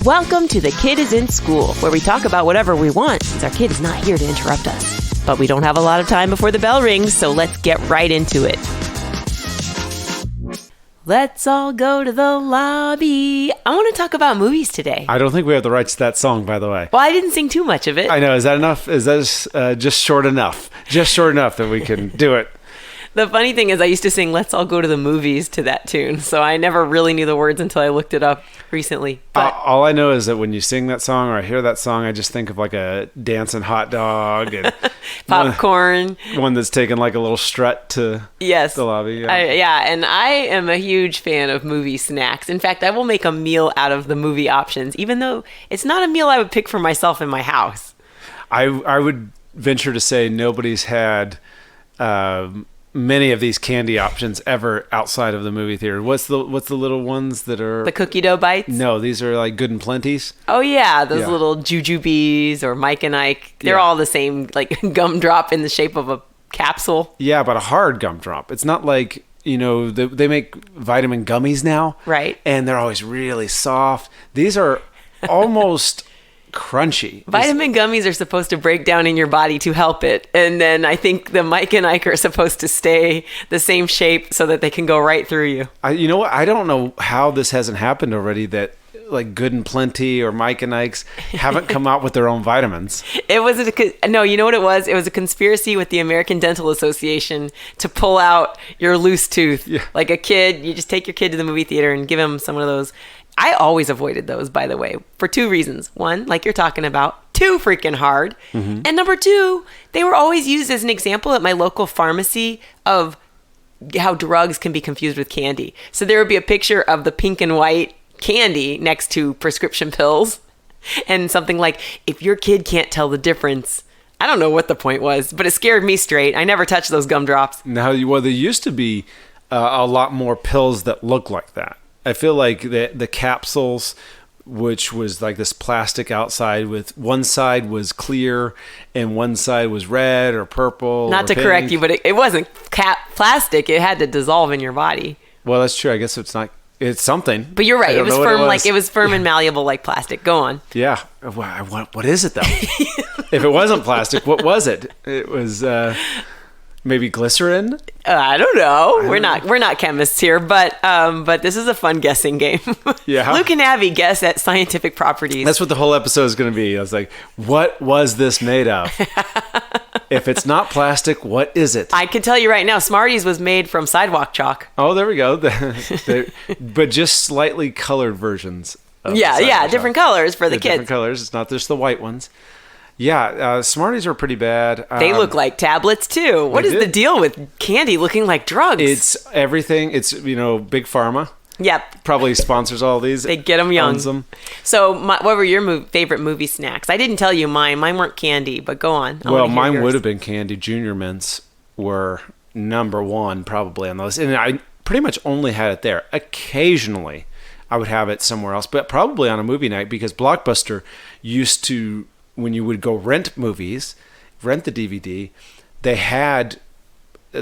Welcome to The Kid is in School, where we talk about whatever we want since our kid is not here to interrupt us. But we don't have a lot of time before the bell rings, so let's get right into it. Let's all go to the lobby. I want to talk about movies today. I don't think we have the rights to that song, by the way. Well, I didn't sing too much of it. I know. Is that enough? Is that just short enough? Just short enough that we can do it. The funny thing is I used to sing Let's All Go to the Movies to that tune, so I never really knew the words until I looked it up recently. But All I know is that when you sing that song or I hear that song, I just think of like a dancing hot dog and popcorn. One that's taking like a little strut to Yes. the lobby. Yeah, and I am a huge fan of movie snacks. In fact, I will make a meal out of the movie options, even though it's not a meal I would pick for myself in my house. I would venture to say nobody's had many of these candy options ever outside of the movie theater. What's the little ones that are The cookie dough bites? No, these are like Good and Plenty's. Oh yeah, those little Jujubes or Mike and Ike. They're all the same, like gumdrop in the shape of a capsule. Yeah, but a hard gumdrop. It's not like, you know, they make vitamin gummies now. Right. And they're always really soft. These are almost crunchy. Vitamin gummies are supposed to break down in your body to help it. And then I think the Mike and Ike are supposed to stay the same shape so that they can go right through you. You know what? I don't know how this hasn't happened already, that like Good and Plenty or Mike and Ike's haven't come out with their own vitamins. You know what it was? It was a conspiracy with the American Dental Association to pull out your loose tooth. Yeah. Like a kid, you just take your kid to the movie theater and give him some of those. I always avoided those, by the way, for two reasons. One, like you're talking about, too freaking hard. Mm-hmm. And number two, they were always used as an example at my local pharmacy of how drugs can be confused with candy. So there would be a picture of the pink and white candy next to prescription pills and something like, if your kid can't tell the difference. I don't know what the point was, but it scared me straight. I never touched those gumdrops. Now, well, there used to be a lot more pills that look like that. I feel like the capsules, which was like this plastic outside with one side was clear and one side was red or purple. Not to correct you, but it wasn't plastic. It had to dissolve in your body. Well, that's true. I guess it's something. But you're right. It was firm, it was firm and malleable like plastic. Go on. Yeah. What is it though? If it wasn't plastic, what was it? It was maybe glycerin. I don't know. We're not chemists here, but this is a fun guessing game. Yeah. Luke and Abby guess at scientific properties. That's what the whole episode is going to be. I was like, what was this made of? If it's not plastic, what is it? I can tell you right now, Smarties was made from sidewalk chalk. Oh, there we go. But just slightly colored versions. Different colors for the kids. Different colors. It's not just the white ones. Yeah, Smarties are pretty bad. They look like tablets too. What is the deal with candy looking like drugs? It's everything. It's, Big Pharma. Yep. Probably sponsors all these. They get them young. Owns them. So what were your favorite movie snacks? I didn't tell you mine. Mine weren't candy, but go on. Well, mine would have been candy. Junior Mints were number one probably on those. And I pretty much only had it there. Occasionally, I would have it somewhere else, but probably on a movie night because Blockbuster used to, when you would go rent movies, rent the DVD, they had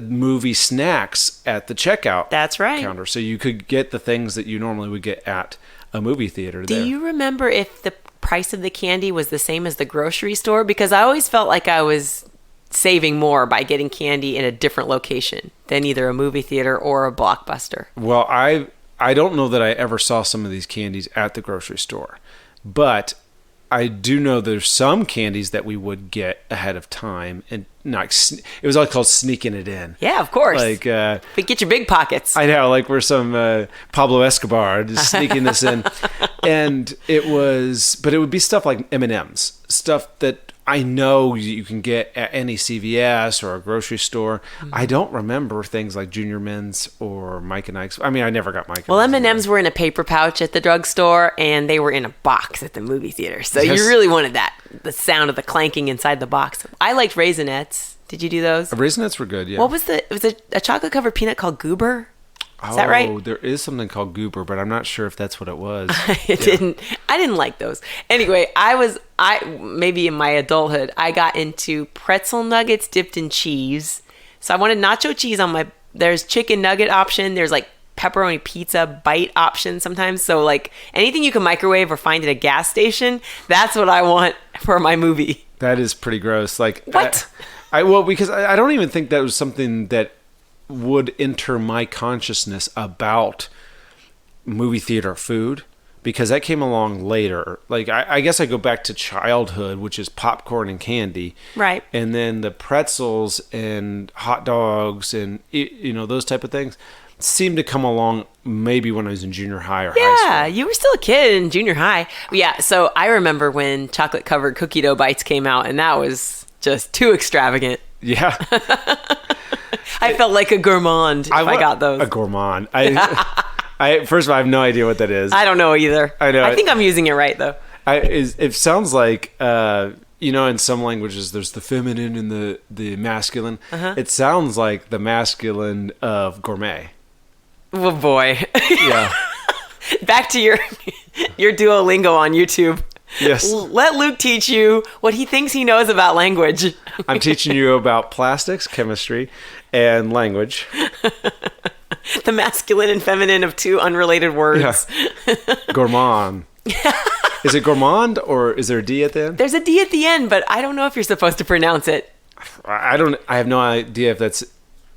movie snacks at the checkout counter. So you could get the things that you normally would get at a movie theater there. Do you remember if the price of the candy was the same as the grocery store? Because I always felt like I was saving more by getting candy in a different location than either a movie theater or a Blockbuster. Well, I don't know that I ever saw some of these candies at the grocery store, but I do know there's some candies that we would get ahead of time, and it was all called sneaking it in. Yeah, of course. Like, but get your big pockets. I know, like we're some Pablo Escobar just sneaking this in, and it would be stuff like M&Ms, stuff that I know you can get at any CVS or a grocery store. Mm-hmm. I don't remember things like Junior Mints or Mike and Ike's. I mean, I never got Mike and Ike's. Well, M&Ms were in a paper pouch at the drugstore, and they were in a box at the movie theater. So you really wanted the sound of the clanking inside the box. I liked Raisinets. Did you do those? Raisinets were good, yeah. What was it was a chocolate-covered peanut called Goober? Is that right? Oh, there is something called Goober, but I'm not sure if that's what it was. I didn't like those. Anyway, maybe in my adulthood, I got into pretzel nuggets dipped in cheese. So I wanted nacho cheese on there's chicken nugget option. There's like pepperoni pizza bite option sometimes. So like anything you can microwave or find at a gas station, that's what I want for my movie. That is pretty gross. Like what? Well, because I don't even think that was something that would enter my consciousness about movie theater food, because that came along later. Like I guess I go back to childhood, which is popcorn and candy, right? And then the pretzels and hot dogs and those type of things seemed to come along maybe when I was in junior high or high school. Yeah, you were still a kid in junior high. Yeah, so I remember when chocolate covered cookie dough bites came out, and that was just too extravagant. Yeah. I felt like a gourmand if I got those. A gourmand. First of all, I have no idea what that is. I don't know either. I know. I think I'm using it right, though. It sounds like, in some languages, there's the feminine and the masculine. Uh-huh. It sounds like the masculine of gourmet. Oh, boy. Yeah. Back to your Duolingo on YouTube. Yes. Let Luke teach you what he thinks he knows about language. I'm teaching you about plastics, chemistry, and language. The masculine and feminine of two unrelated words. Yeah. Gourmand. Is it gourmand or is there a D at the end? There's a D at the end, but I don't know if you're supposed to pronounce it. I have no idea if that's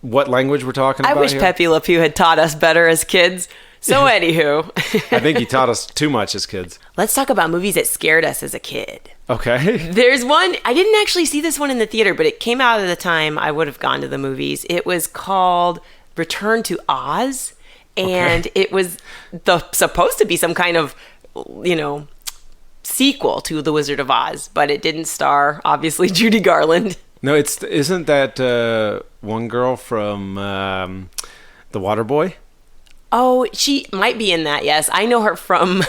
what language we're talking about. I wish here. Pepe Le Pew had taught us better as kids. So anywho. I think he taught us too much as kids. Let's talk about movies that scared us as a kid. Okay. There's one, I didn't actually see this one in the theater, but it came out at the time I would have gone to the movies. It was called Return to Oz, and it was supposed to be some kind of, sequel to The Wizard of Oz, but it didn't star, obviously, Judy Garland. No, isn't that one girl from The Waterboy? Oh, she might be in that, yes. I know her from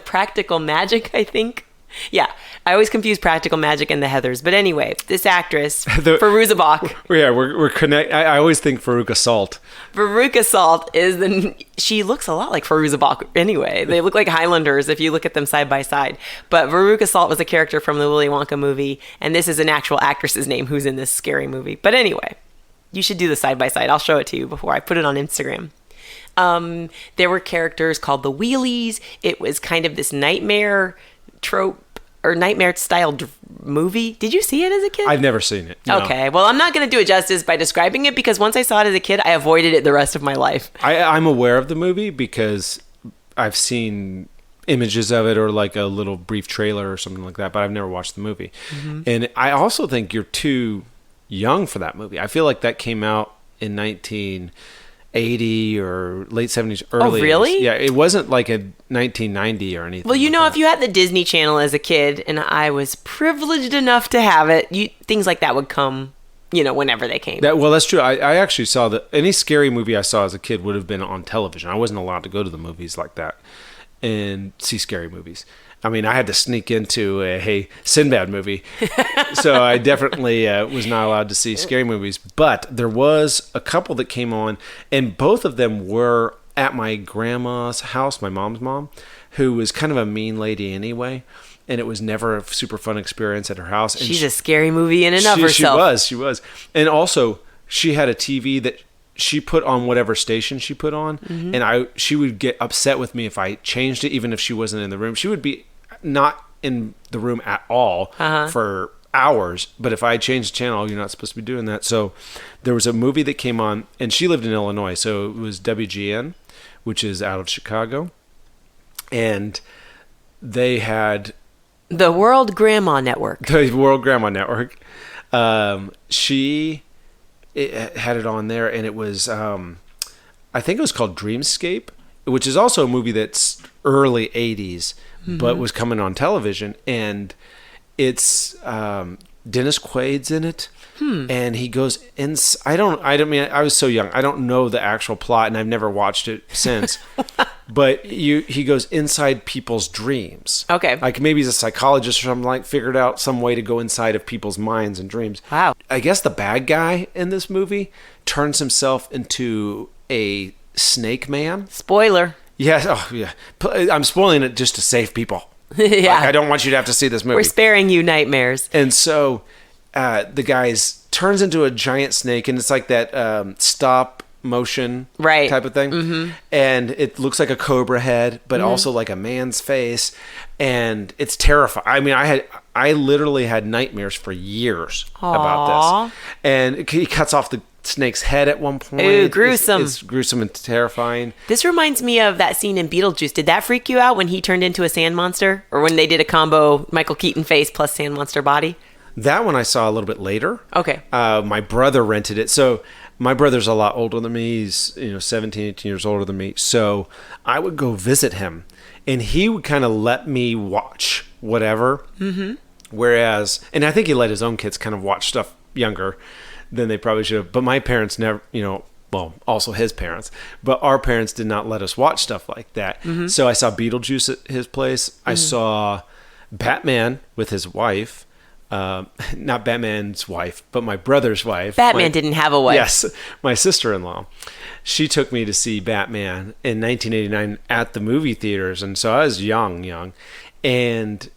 Practical Magic, I think. Yeah, I always confuse Practical Magic and The Heathers. But anyway, this actress, Fairuza Balk. Yeah, we're connect. I always think Veruca Salt. Veruca Salt she looks a lot like Fairuza Balk anyway. They look like Highlanders if you look at them side by side. But Veruca Salt was a character from the Willy Wonka movie, and this is an actual actress's name who's in this scary movie. But anyway, you should do the side by side. I'll show it to you before I put it on Instagram. There were characters called the Wheelies. It was kind of this nightmare trope or nightmare style movie. Did you see it as a kid? I've never seen it. No. Okay. Well, I'm not going to do it justice by describing it because once I saw it as a kid, I avoided it the rest of my life. I'm aware of the movie because I've seen images of it or like a little brief trailer or something like that, but I've never watched the movie. Mm-hmm. And I also think you're too young for that movie. I feel like that came out in 1980 or late 70s, early. Oh, really? 80s. Yeah, it wasn't like a 1990 or anything. Well, like that. if you had the Disney Channel as a kid, and I was privileged enough to have it, things like that would come, whenever they came. That's true. I actually saw that any scary movie I saw as a kid would have been on television. I wasn't allowed to go to the movies like that and see scary movies. I mean, I had to sneak into a Sinbad movie, so I definitely was not allowed to see scary movies. But there was a couple that came on, and both of them were at my grandma's house, my mom's mom, who was kind of a mean lady anyway, and it was never a super fun experience at her house. And She's a scary movie in and of herself. She was. And also, she had a TV that she put on whatever station she put on, mm-hmm. and she would get upset with me if I changed it, even if she wasn't in the room. She would be not in the room at all for hours, but if I changed the channel, you're not supposed to be doing that. So there was a movie that came on, and she lived in Illinois, so it was WGN, which is out of Chicago, and they had the World Grandma Network. The World Grandma Network. She had it on there, and it was I think it was called Dreamscape, which is also a movie that's early 80s, mm-hmm. but was coming on television, and it's Dennis Quaid's in it, and he goes in. I was so young, I don't know the actual plot, and I've never watched it since. But he goes inside people's dreams. Okay, like maybe he's a psychologist or something, like figured out some way to go inside of people's minds and dreams. Wow. I guess the bad guy in this movie turns himself into a snake man. Spoiler. Yes. Oh, yeah. I'm spoiling it just to save people. Yeah. Like, I don't want you to have to see this movie. We're sparing you nightmares. And so the guy turns into a giant snake, and it's like that stop motion Right. type of thing. And it looks like a cobra head, but also like a man's face. And it's terrifying. I mean, I literally had nightmares for years about this. And he cuts off the snake's head at one point. Ooh, gruesome. It's gruesome and terrifying. This reminds me of that scene in Beetlejuice. Did that freak you out when he turned into a sand monster? Or when they did a combo Michael Keaton face plus sand monster body? That one I saw a little bit later. Okay. My brother rented it. So my brother's a lot older than me. He's 17, 18 years older than me. So I would go visit him, and he would kind of let me watch whatever. Mm-hmm. Whereas, and I think he let his own kids kind of watch stuff younger than they probably should have. But my parents never, well, also his parents, but our parents did not let us watch stuff like that. Mm-hmm. So I saw Beetlejuice at his place. Mm-hmm. I saw Batman with his wife. Not Batman's wife, but my brother's wife. Batman didn't have a wife. Yes, my sister-in-law. She took me to see Batman in 1989 at the movie theaters, and so I was young, and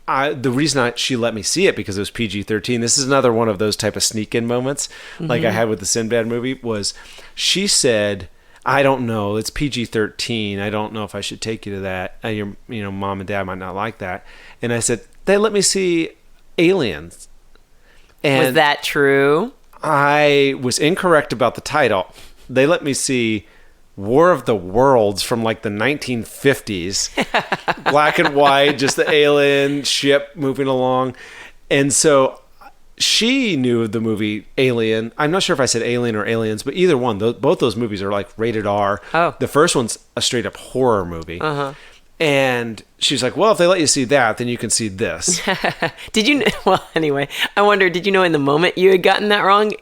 the reason she let me see it because it was PG-13. This is another one of those type of sneak-in moments, like I had with the Sinbad movie. Was she said, "I don't know, it's PG-13. I don't know if I should take you to that. Your mom and dad might not like that." And I said, "They let me see Aliens." And was that true? I was incorrect about the title. They let me see War of the Worlds from like the 1950s. Black and white, just the alien ship moving along. And so she knew of the movie Alien. I'm not sure if I said Alien or Aliens, but either one. Both those movies are like rated R. Oh. The first one's a straight up horror movie. Uh-huh. And she's like, "Well, if they let you see that, then you can see this." Did you? Well, anyway, I wonder, did you know in the moment you had gotten that wrong?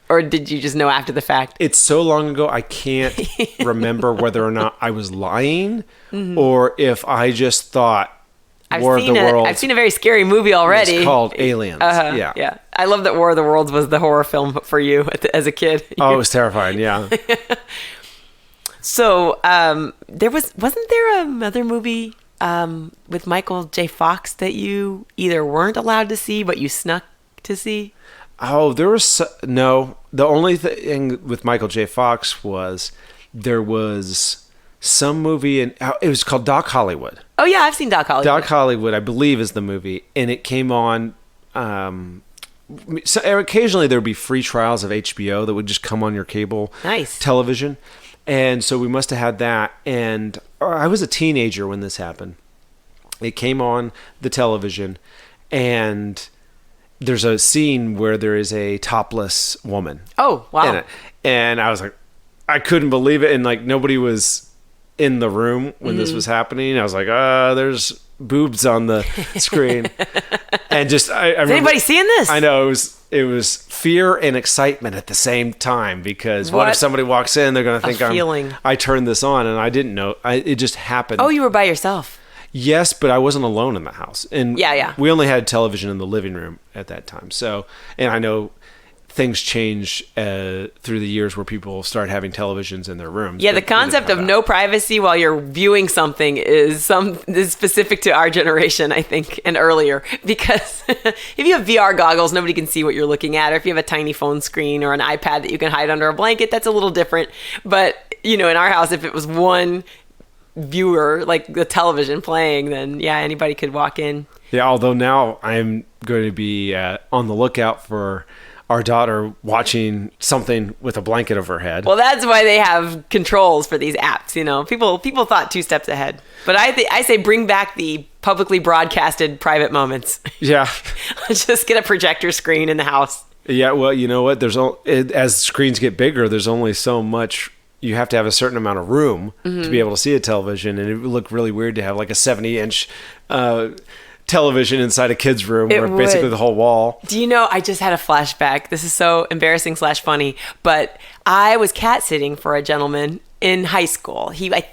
Or did you just know after the fact? It's so long ago, I can't remember whether or not I was lying or if I just thought War of the Worlds. I've seen a very scary movie already. It's called Aliens. Yeah. I love that War of the Worlds was the horror film for you as a kid. Oh, it was terrifying, yeah. So wasn't there another movie with Michael J. Fox that you either weren't allowed to see but you snuck to see? Oh, there was no. The only thing with Michael J. Fox was there was some movie, and it was called Doc Hollywood. Oh yeah, I've seen Doc Hollywood. Doc Hollywood, I believe, is the movie, and it came on. So occasionally there would be free trials of HBO that would just come on your cable television, and so we must have had that. And I was a teenager when this happened. It came on the television, and there's a scene where there is a topless woman. Oh, wow. In it. And I was like, I couldn't believe it. And like nobody was in the room when this was happening. I was like, there's boobs on the screen. And just, I is anybody seeing this? I know it was fear and excitement at the same time, because what if somebody walks in, they're going to think I turned this on, and I didn't know. It just happened. Oh, you were by yourself. Yes, but I wasn't alone in the house. And we only had television in the living room at that time. So, and I know things change through the years where people start having televisions in their rooms. Yeah, the concept of no privacy while you're viewing something is specific to our generation, I think, and earlier. Because if you have VR goggles, nobody can see what you're looking at. Or if you have a tiny phone screen or an iPad that you can hide under a blanket, that's a little different. But, in our house, if it was one viewer, like the television playing, then anybody could walk in. Yeah, although now I'm going to be on the lookout for our daughter watching something with a blanket over her head. Well, that's why they have controls for these apps. People thought 2 steps ahead. But I say bring back the publicly broadcasted private moments. Yeah. Let's just get a projector screen in the house. Yeah, well, you know what? As screens get bigger, there's only so much. You have to have a certain amount of room to be able to see a television, and it would look really weird to have like a 70-inch television inside a kid's room, where basically the whole wall. Do you know, I just had a flashback. This is so embarrassing / funny, but I was cat sitting for a gentleman in high school. I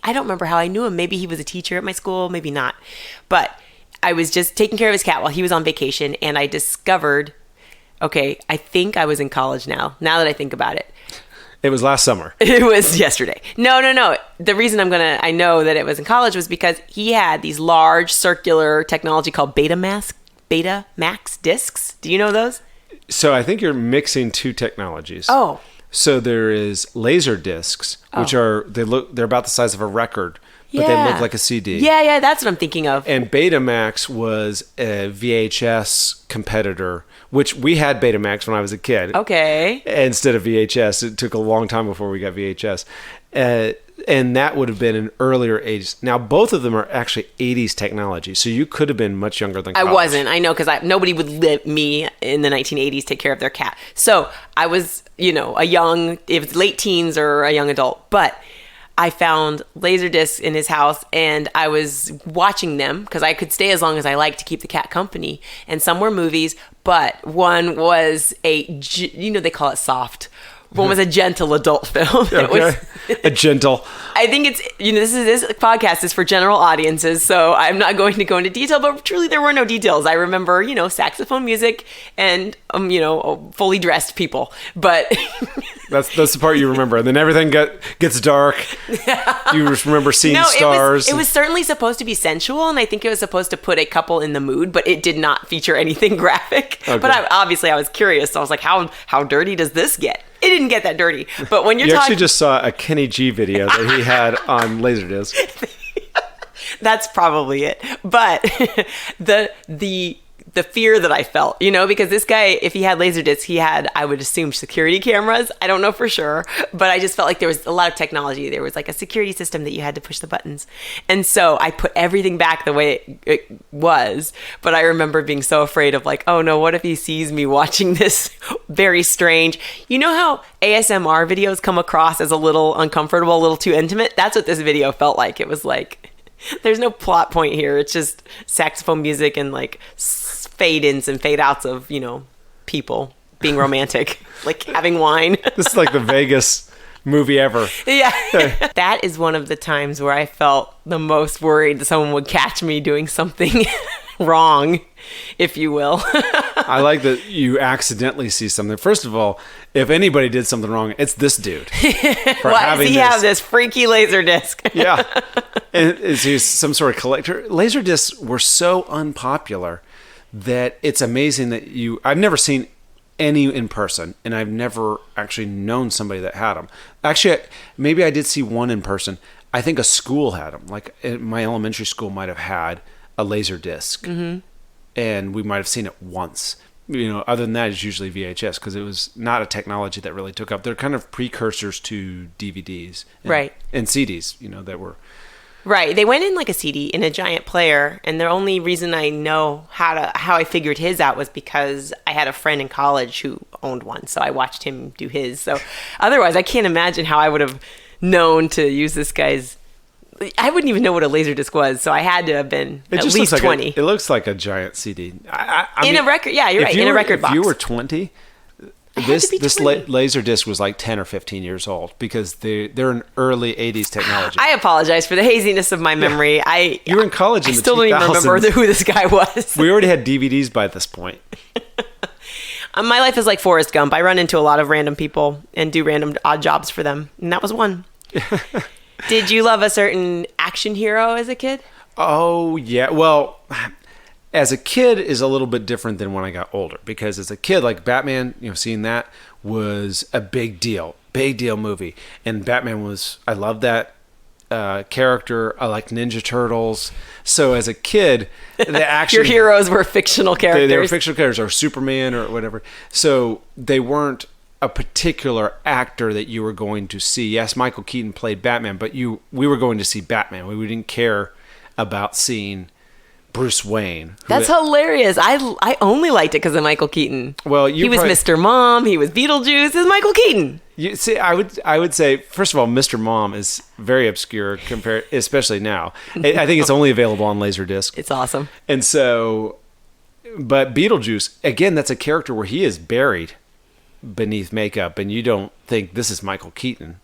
don't remember how I knew him. Maybe he was a teacher at my school, maybe not. But I was just taking care of his cat while he was on vacation, and I discovered, I think I was in college now that I think about it. It was last summer. It was yesterday. No. The reason I know that it was in college was because he had these large circular technology called Betamax discs. Do you know those? So I think you're mixing 2 technologies. Oh. So there is laser discs, which they're about the size of a record, but they look like a CD. Yeah, that's what I'm thinking of. And Betamax was a VHS competitor, which we had Betamax when I was a kid. Okay. Instead of VHS. It took a long time before we got VHS. And that would have been an earlier 80s. Now, both of them are actually 80s technology, so you could have been much younger than college. I wasn't. I know, because nobody would let me in the 1980s take care of their cat. So I was, if it's late teens or a young adult. But I found Laserdiscs in his house, and I was watching them because I could stay as long as I liked to keep the cat company. And some were movies, but one was they call it soft. One was a gentle adult film. Okay. A gentle. I think it's, this podcast is for general audiences, so I'm not going to go into detail, but truly there were no details. I remember, saxophone music and, fully dressed people, but. That's the part you remember. And then everything gets dark. You just remember seeing stars. It was certainly supposed to be sensual, and I think it was supposed to put a couple in the mood, but it did not feature anything graphic. Okay. But I was curious, so I was like, how dirty does this get? It didn't get that dirty. But when you're actually just saw a Kenny G video that he had on Laserdisc. That's probably it. But the fear that I felt, because this guy, if he had Laserdiscs, he had, I would assume, security cameras. I don't know for sure, but I just felt like there was a lot of technology. There was like a security system that you had to push the buttons. And so I put everything back the way it was, but I remember being so afraid of like, oh no, what if he sees me watching this very strange, how ASMR videos come across as a little uncomfortable, a little too intimate? That's what this video felt like. It was like, there's no plot point here. It's just saxophone music and like fade-ins and fade-outs of, people being romantic, like having wine. This is like the Vegas movie ever. Yeah. That is one of the times where I felt the most worried that someone would catch me doing something wrong, if you will. I like that you accidentally see something. First of all, if anybody did something wrong, it's this dude. Why does he have this freaky Laserdisc? Yeah. And is he some sort of collector? Laserdiscs were so unpopular that it's amazing that I've never seen any in person, and I've never actually known somebody that had them. Actually, maybe I did see one in person. I think a school had them. Like my elementary school might have had a Laserdisc, mm-hmm. and we might have seen it once. Other than that, it's usually VHS because it was not a technology that really took up. They're kind of precursors to DVDs, and CDs. That were. Right. They went in like a CD in a giant player, and the only reason I know how I figured his out was because I had a friend in college who owned one, so I watched him do his. So otherwise, I can't imagine how I would have known to use this guy's. I wouldn't even know what a Laserdisc was, so I had to have been at least 20. It looks like a giant CD. I mean, a record, yeah, you're right. In a record box. If you were 20. This Laserdisc was like 10 or 15 years old because they're an early 80s technology. I apologize for the haziness of my memory. Yeah. You were in college in the 2000s. I still don't even remember who this guy was. We already had DVDs by this point. My life is like Forrest Gump. I run into a lot of random people and do random odd jobs for them, and that was one. Did you love a certain action hero as a kid? Oh, yeah. Well, as a kid is a little bit different than when I got older because as a kid, like Batman, seeing that was a big deal movie. And Batman I loved that character. I liked Ninja Turtles. So as a kid, the action... Your heroes were fictional characters. They were fictional characters or Superman or whatever. So they weren't a particular actor that you were going to see. Yes, Michael Keaton played Batman, but we were going to see Batman. We didn't care about seeing Bruce Wayne. That's hilarious. I only liked it because of Michael Keaton. Well, he was Mr. Mom. He was Beetlejuice. It was Michael Keaton. You see, I would say, first of all, Mr. Mom is very obscure compared, especially now. I think it's only available on Laserdisc. It's awesome. And so, but Beetlejuice, again, that's a character where he is buried beneath makeup, and you don't think this is Michael Keaton.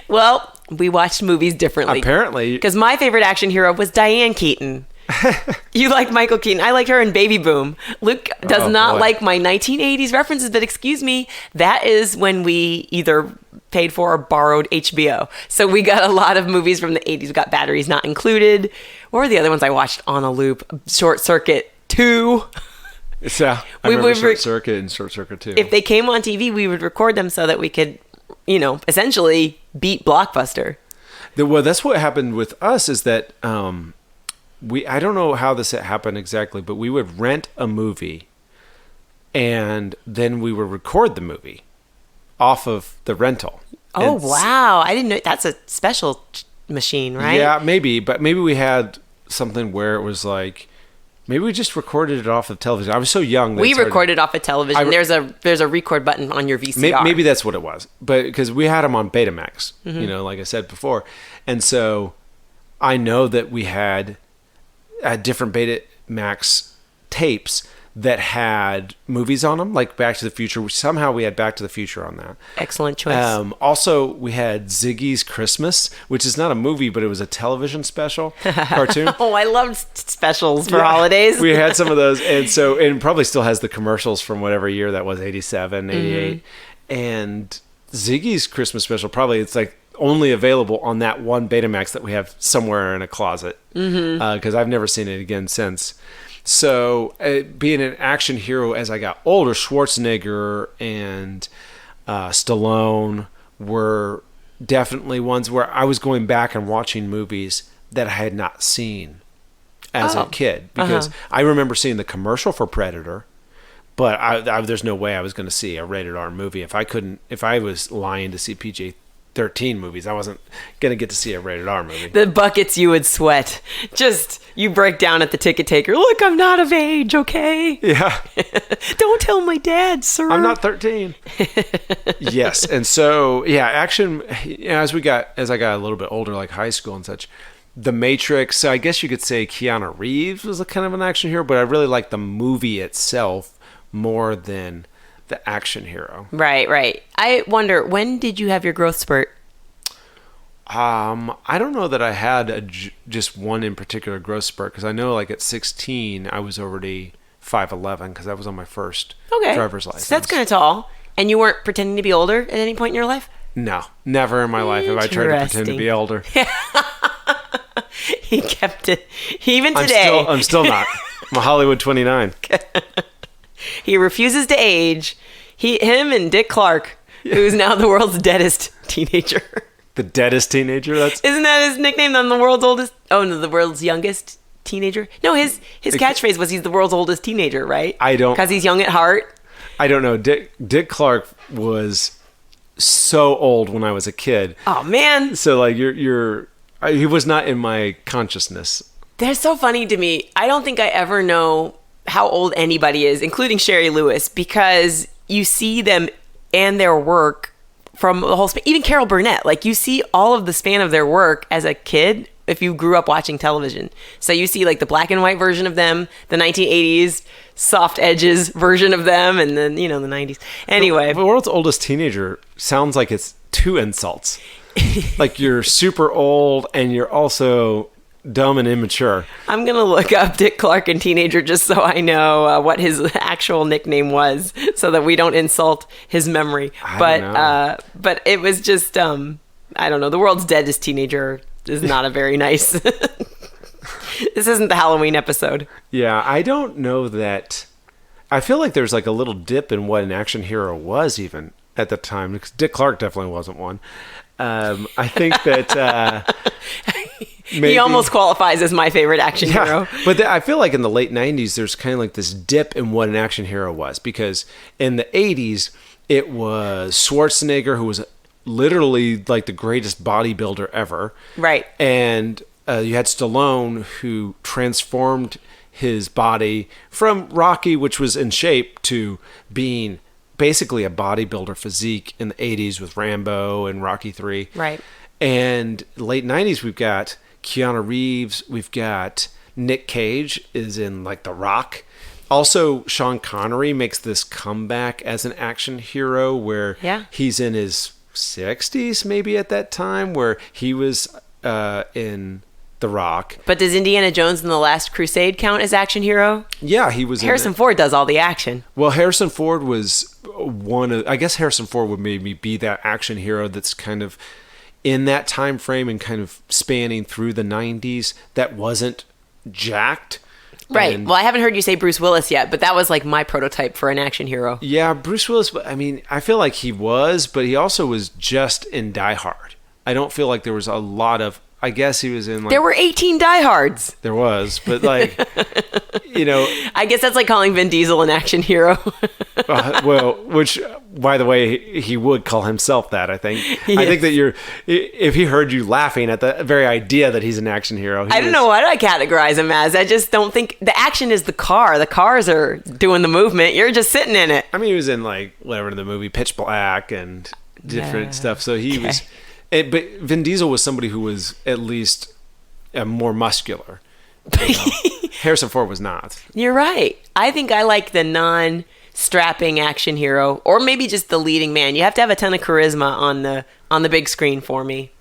Well, we watched movies differently. Apparently. Because my favorite action hero was Diane Keaton. You like Michael Keaton. I liked her in Baby Boom. Luke does not like my 1980s references, but excuse me, that is when we either paid for or borrowed HBO. So we got a lot of movies from the 80s. We got Batteries Not Included. What were the other ones I watched on a loop? Short Circuit 2. So I We remember would Short Circuit and Short Circuit 2. If they came on TV, we would record them so that we could, essentially beat Blockbuster. Well, that's what happened with us is that I don't know how this happened exactly, but we would rent a movie and then we would record the movie off of the rental. Oh, And wow. I didn't know. That's a special machine, right? Yeah, maybe. But maybe we had something where it was like, maybe we just recorded it off of television. I was so young. That We it's hard to- recorded off of television. There's a record button on your VCR. Maybe that's what it was, but because we had them on Betamax, Mm-hmm. like I said before, and so I know that we had different Betamax tapes that had movies on them, like Back to the Future. Somehow we had Back to the Future on that. Excellent choice. Also, we had Ziggy's Christmas, which is not a movie, but it was a television special cartoon. Oh, I loved specials for Yeah. holidays. We had some of those. And probably still has the commercials from whatever year that was, 87, 88. And Ziggy's Christmas special, probably it's like only available on that one Betamax that we have somewhere in a closet. Because I've never seen it again since. So being an action hero as I got older, Schwarzenegger and Stallone were definitely ones where I was going back and watching movies that I had not seen as a kid, because I remember seeing the commercial for Predator, but there's no way I was going to see a rated R movie if I was lying to see PG-13 movies. I wasn't going to get to see a rated R movie. The buckets you would sweat. Just, you break down at the ticket taker. Look, I'm not of age, okay? Yeah. Don't tell my dad, sir. I'm not 13. Yes, and so action. As I got a little bit older, like high school and such, The Matrix. So I guess you could say Keanu Reeves was a kind of an action hero, but I really like the movie itself more than the action hero. Right. I wonder, when did you have your growth spurt? I don't know that I had just one in particular growth spurt, because I know like at 16 I was already 5'11", because that was on my first driver's license. So that's kind of tall. And you weren't pretending to be older at any point in your life? No, never in my life have I tried to pretend to be older. He kept it. Even today. I'm still not. I'm a Hollywood 29. He refuses to age. Him and Dick Clark, who's now the world's deadest teenager. The deadest teenager? Isn't that his nickname? I'm the world's oldest. Oh no, the world's youngest teenager. No, his catchphrase was he's the world's oldest teenager, right? Because he's young at heart. I don't know. Dick Clark was so old when I was a kid. Oh man. So like he was not in my consciousness. They're so funny to me. I don't think I ever know how old anybody is, including Sherry Lewis, because you see them and their work from the whole span. Even Carol Burnett, like you see all of the span of their work as a kid if you grew up watching television. So you see like the black and white version of them, the 1980s soft edges version of them, and then, the 90s. Anyway. The world's oldest teenager sounds like it's two insults. Like you're super old and you're also dumb and immature. I'm going to look up Dick Clark and teenager just so I know what his actual nickname was, so that we don't insult his memory. But it was just, I don't know. The world's deadest teenager is not a very nice... This isn't the Halloween episode. Yeah, I don't know that... I feel like there's like a little dip in what an action hero was even at the time, because Dick Clark definitely wasn't one. I think that... Maybe. He almost qualifies as my favorite action hero. But I feel like in the late 90s, there's kind of like this dip in what an action hero was. Because in the 80s, it was Schwarzenegger, who was literally like the greatest bodybuilder ever. Right. And you had Stallone, who transformed his body from Rocky, which was in shape, to being basically a bodybuilder physique in the 80s with Rambo and Rocky 3. Right. And late 90s, we've got Keanu Reeves, we've got Nick Cage is in like The Rock. Also, Sean Connery makes this comeback as an action hero where he's in his 60s maybe at that time, where he was in The Rock. But does Indiana Jones and the Last Crusade count as action hero? Yeah, he was. Harrison Ford does all the action. Well, Harrison Ford was one of... I guess Harrison Ford would maybe be that action hero that's kind of in that time frame and kind of spanning through the 90s that wasn't jacked. Right. And Well, I haven't heard you say Bruce Willis yet, but that was like my prototype for an action hero. yeah, Bruce Willis, I mean, I feel like he was, but he also was just in Die Hard. I don't feel like there was a lot of, I guess he was in like, There were 18 diehards. there was, but like, you know, I guess that's like calling Vin Diesel an action hero. well, which, by the way, he would call himself that, I think. I think that if he heard you laughing at the very idea that he's an action hero. I don't know what I categorize him as. I just don't think the action is the car. The cars are doing the movement. You're just sitting in it. I mean, he was in like, whatever, the movie Pitch Black and different stuff. So he was, but Vin Diesel was somebody who was at least more muscular. You know? Harrison Ford was not. You're right. I think I like the non-strapping action hero, or maybe just the leading man. You have to have a ton of charisma on the big screen for me.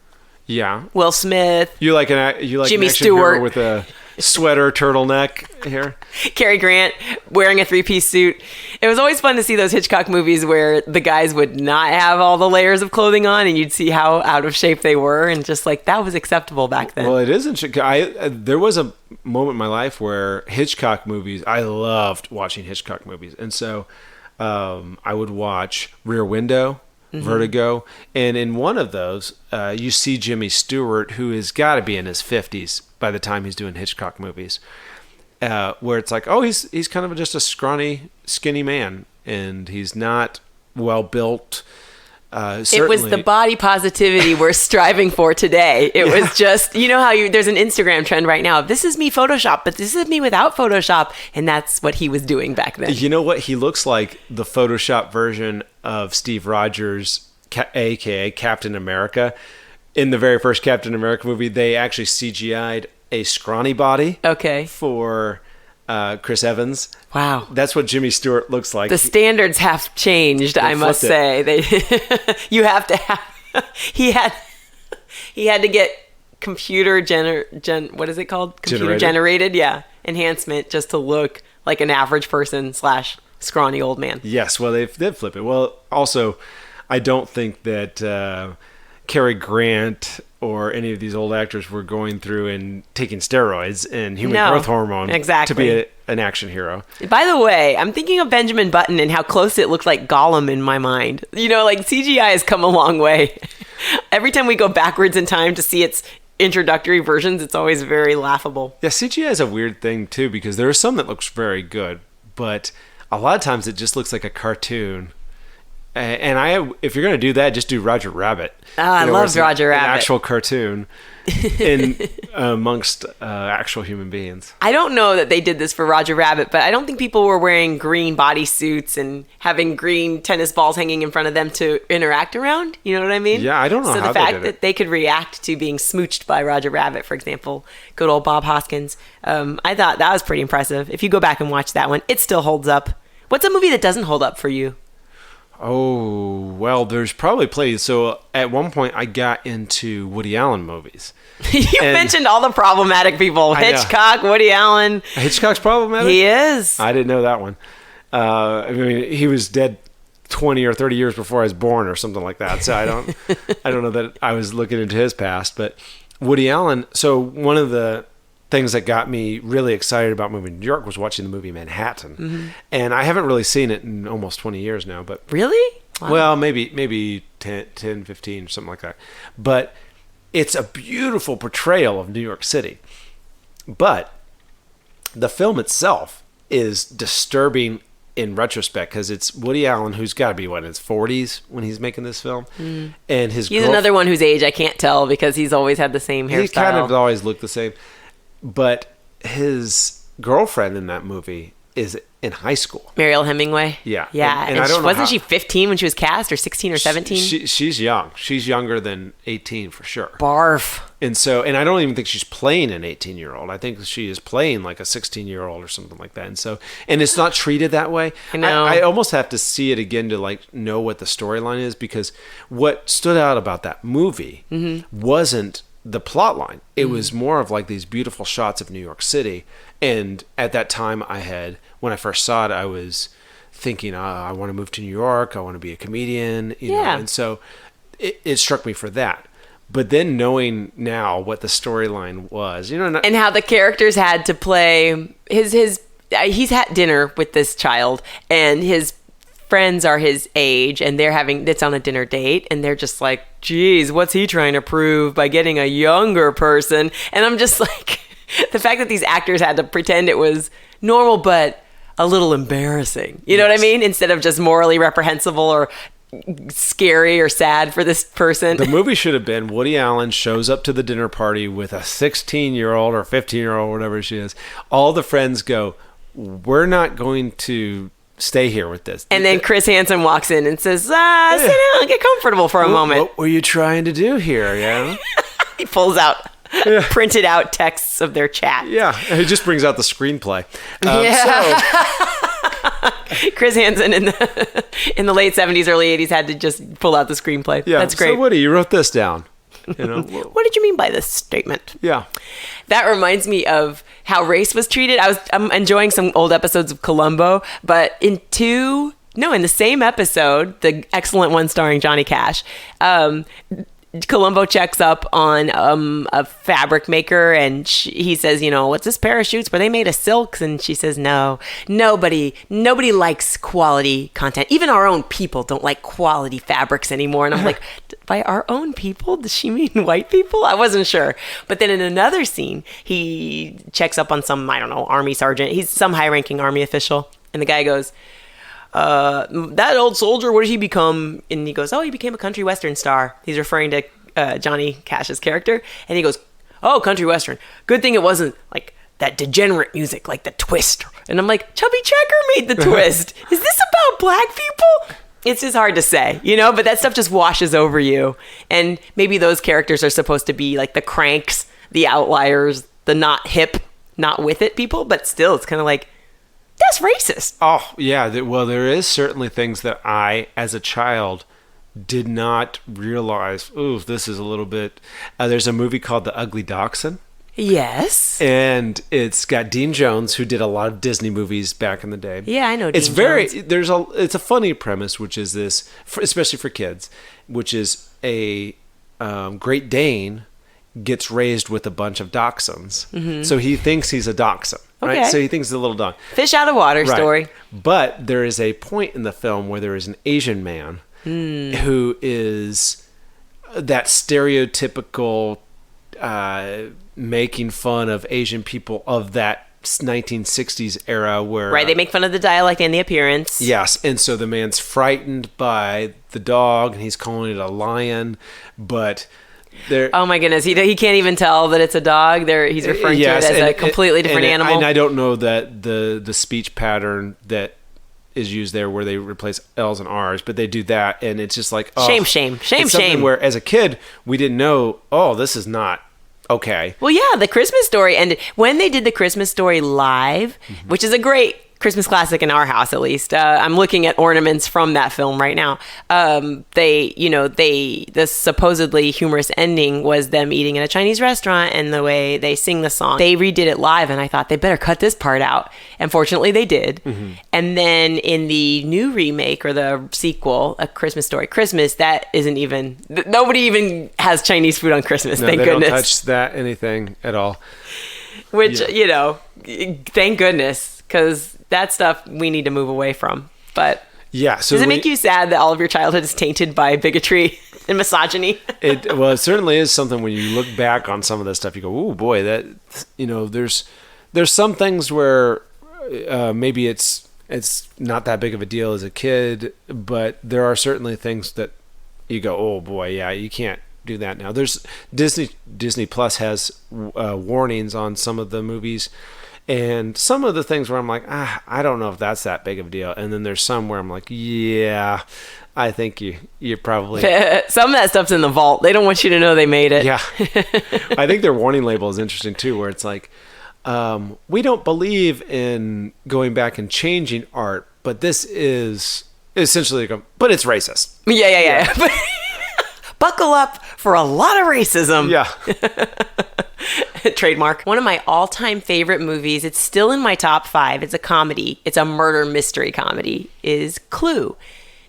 Yeah. Will Smith, You like Jimmy an action hero Stewart. with a sweater, turtleneck here? Cary Grant wearing a three-piece suit. It was always fun to see those Hitchcock movies where the guys would not have all the layers of clothing on, and you'd see how out of shape they were, and just like that was acceptable back then. Well, it isn't. There was a moment in my life where Hitchcock movies, I loved watching Hitchcock movies. And so I would watch Rear Window, Vertigo. And in one of those, you see Jimmy Stewart, who has got to be in his 50s by the time he's doing Hitchcock movies, where it's like, oh, he's kind of just a scrawny, skinny man, and he's not well built. It was the body positivity we're striving for today. It was just, you know how there's an Instagram trend right now. This is me Photoshop, but this is me without Photoshop. And that's what he was doing back then. You know what? He looks like the Photoshop version of Steve Rogers, a.k.a. Captain America. In the very first Captain America movie, they actually CGI'd a scrawny body for Chris Evans. Wow. That's what Jimmy Stewart looks like. The standards have changed, I must say. You have to have... He had to get computer what is it called? Computer generated, yeah. Enhancement just to look like an average person / scrawny old man. Yes, well, they've flipped it. Well, also, I don't think that Cary Grant or any of these old actors were going through and taking steroids and human growth hormone to be an action hero. By the way, I'm thinking of Benjamin Button and how close it looked like Gollum in my mind. You know, like CGI has come a long way. Every time we go backwards in time to see its introductory versions, it's always very laughable. Yeah, CGI is a weird thing too, because there are some that looks very good, but a lot of times it just looks like a cartoon. And if you're going to do that, just do Roger Rabbit. I love Roger Rabbit. An actual cartoon amongst actual human beings. I don't know that they did this for Roger Rabbit, but I don't think people were wearing green bodysuits and having green tennis balls hanging in front of them to interact around. You know what I mean? Yeah, I don't know how they did it. So the fact that they could react to being smooched by Roger Rabbit, for example, good old Bob Hoskins, I thought that was pretty impressive. If you go back and watch that one, it still holds up. What's a movie that doesn't hold up for you? Oh, well, there's probably plenty. So at one point, I got into Woody Allen movies. You mentioned all the problematic people. Hitchcock, Woody Allen. Hitchcock's problematic? He is. I didn't know that one. I mean, he was dead 20 or 30 years before I was born or something like that. So I don't know that I was looking into his past. But Woody Allen, so one of the things that got me really excited about moving to New York was watching the movie Manhattan. Mm-hmm. And I haven't really seen it in almost 20 years now. But really? Wow. Well, maybe 10, 15, or something like that. But it's a beautiful portrayal of New York City. But the film itself is disturbing in retrospect because it's Woody Allen, who's got to be, in his 40s when he's making this film. Mm. And he's another one whose age I can't tell because he's always had the same hairstyle. He kind of always looked the same. But his girlfriend in that movie is in high school. Mariel Hemingway? Yeah. Yeah. And I don't know wasn't she 15 when she was cast, or 16 or 17? She's young. She's younger than 18 for sure. Barf. And I don't even think she's playing an 18-year-old. I think she is playing like a 16-year-old or something like that. And it's not treated that way. I know. I almost have to see it again to know what the storyline is, because what stood out about that movie wasn't the plot line. It was more of these beautiful shots of New York City. And at that time when I first saw it, I was thinking, I want to move to New York. I want to be a comedian, you know? And so it struck me for that. But then knowing now what the storyline was, and how the characters had to play he's had dinner with this child, and his friends are his age, and it's on a dinner date, and they're just like, geez, what's he trying to prove by getting a younger person? And I'm just like, the fact that these actors had to pretend it was normal, but a little embarrassing. You know what I mean? Instead of just morally reprehensible or scary or sad for this person. The movie should have been Woody Allen shows up to the dinner party with a 16-year-old or 15-year-old, whatever she is. All the friends go, we're not going to stay here with this. And then Chris Hansen walks in and says, sit down, get comfortable for a moment. What were you trying to do here? Yeah. He pulls out printed out texts of their chat. Yeah. He just brings out the screenplay. Chris Hansen in the late 70s, early 80s had to just pull out the screenplay. Yeah. That's great. So Woody, you wrote this down. What did you mean by this statement? Yeah. That reminds me of how race was treated. I'm enjoying some old episodes of Columbo, but in the same episode, the excellent one starring Johnny Cash, Columbo checks up on a fabric maker, and he says, what's this parachutes? Were they made of silks? And she says, no, nobody likes quality content. Even our own people don't like quality fabrics anymore. And I'm like, by our own people? Does she mean white people? I wasn't sure. But then in another scene, he checks up on some, I don't know, army sergeant. He's some high-ranking army official. And the guy goes, that old soldier, what did he become? And he goes, he became a country western star. He's referring to Johnny Cash's character. And he goes, oh, country western. Good thing it wasn't like that degenerate music, like the Twist. And I'm like, Chubby Checker made the Twist. Is this about black people? It's just hard to say, but that stuff just washes over you. And maybe those characters are supposed to be like the cranks, the outliers, the not hip, not with it people. But still, it's kind of like, that's racist. Oh, yeah. Well, there is certainly things that I, as a child, did not realize. Ooh, this is a little bit... there's a movie called The Ugly Dachshund. Yes. And it's got Dean Jones, who did a lot of Disney movies back in the day. Yeah, I know Dean Jones. It's a funny premise, which is this, especially for kids, which is a Great Dane gets raised with a bunch of dachshunds. Mm-hmm. So he thinks he's a dachshund. Right? Okay. So he thinks he's a little dog. Fish out of water story. But there is a point in the film where there is an Asian man who is that stereotypical making fun of Asian people of that 1960s era where... Right, they make fun of the dialect and the appearance. Yes, and so the man's frightened by the dog, and he's calling it a lion, but... Oh my goodness, he can't even tell that it's a dog. He's referring to it as a completely different animal. And I don't know that the speech pattern that is used there where they replace L's and R's, but they do that, and it's just like... Oh, shame. Where as a kid, we didn't know, this is not okay. Well, yeah, the Christmas Story, and when they did the Christmas Story live, which is a great Christmas classic in our house, at least. I'm looking at ornaments from that film right now. The supposedly humorous ending was them eating at a Chinese restaurant, and the way they sing the song. They redid it live, and I thought they better cut this part out. And fortunately, they did. Mm-hmm. And then in the new remake or the sequel, A Christmas Story Christmas, that isn't even... Nobody even has Chinese food on Christmas, thank goodness. They don't touch that anything at all. Which, thank goodness, because... that stuff we need to move away from. But yeah, so does it make you sad that all of your childhood is tainted by bigotry and misogyny? It certainly is something when you look back on some of this stuff, you go, "Oh boy, that there's some things where maybe it's not that big of a deal as a kid, but there are certainly things that you go, oh boy, yeah, you can't do that now." There's Disney Plus has warnings on some of the movies. And some of the things where I'm like, I don't know if that's that big of a deal. And then there's some where I'm like, yeah, I think you're probably... Some of that stuff's in the vault. They don't want you to know they made it. Yeah. I think their warning label is interesting, too, where it's like, we don't believe in going back and changing art, but this is essentially... but it's racist. Yeah. Buckle up for a lot of racism. Yeah. Trademark. One of my all-time favorite movies, it's still in my top 5. It's a comedy. It's a murder mystery comedy, is Clue.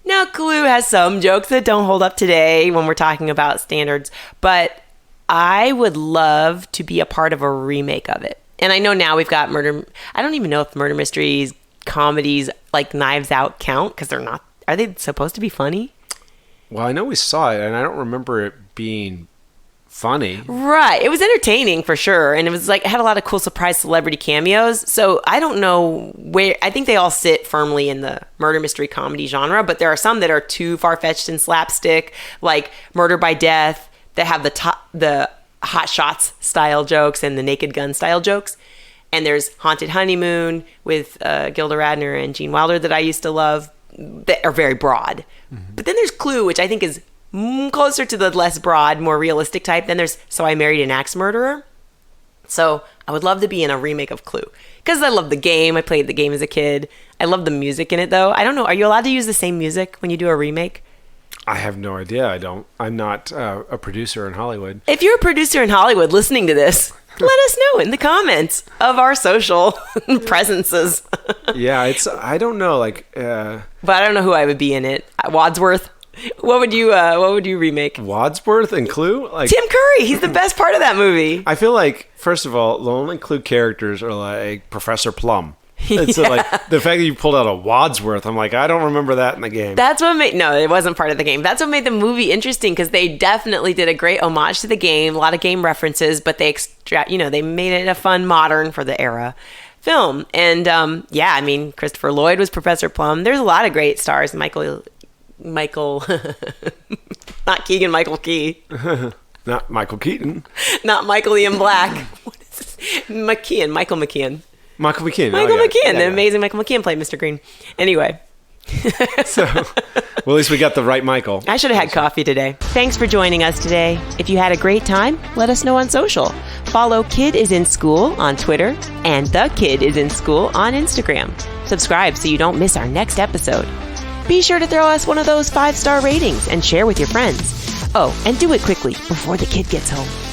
Now, Clue has some jokes that don't hold up today when we're talking about standards, but I would love to be a part of a remake of it. And I know now we've got murder. I don't even know if murder mysteries, comedies like Knives Out count because they're not. Are they supposed to be funny? Well, I know we saw it, and I don't remember it being funny. Right. It was entertaining for sure. And it was like, it had a lot of cool surprise celebrity cameos. So I don't know where, I think they all sit firmly in the murder mystery comedy genre, but there are some that are too far-fetched and slapstick, like Murder by Death, that have the Hot Shots style jokes and the Naked Gun style jokes. And there's Haunted Honeymoon with Gilda Radner and Gene Wilder that I used to love, that are very broad. Mm-hmm. But then there's Clue, which I think is closer to the less broad, more realistic type. Then there's So I Married an Axe Murderer. So I would love to be in a remake of Clue because I love the game. I played the game as a kid. I love the music in it, though. I don't know. Are you allowed to use the same music when you do a remake? I have no idea. I don't. I'm not a producer in Hollywood. If you're a producer in Hollywood listening to this, let us know in the comments of our social presences. Yeah, I don't know. But I don't know who I would be in it. Wadsworth. What would you remake? Wadsworth and Clue? Tim Curry. He's the best part of that movie. I feel like, first of all, the only Clue characters are like Professor Plum. And so like the fact that you pulled out a Wadsworth, I'm like, I don't remember that in the game. That's what made, no, it wasn't part of the game. That's what made the movie interesting because they definitely did a great homage to the game, a lot of game references, but they they made it a fun, modern for the era film. And yeah, I mean, Christopher Lloyd was Professor Plum. There's a lot of great stars. Michael, not Keegan Michael Key. Not Michael Keaton. Not Michael Ian Black. What is this? Michael McKean. Michael McKean. The amazing Michael McKean played Mr. Green. Anyway. So, well, at least we got the right Michael. I should have had coffee today. Thanks for joining us today. If you had a great time, let us know on social. Follow Kid is in School on Twitter and The Kid is in School on Instagram. Subscribe so you don't miss our next episode. Be sure to throw us one of those 5-star ratings and share with your friends. Oh, and do it quickly before the kid gets home.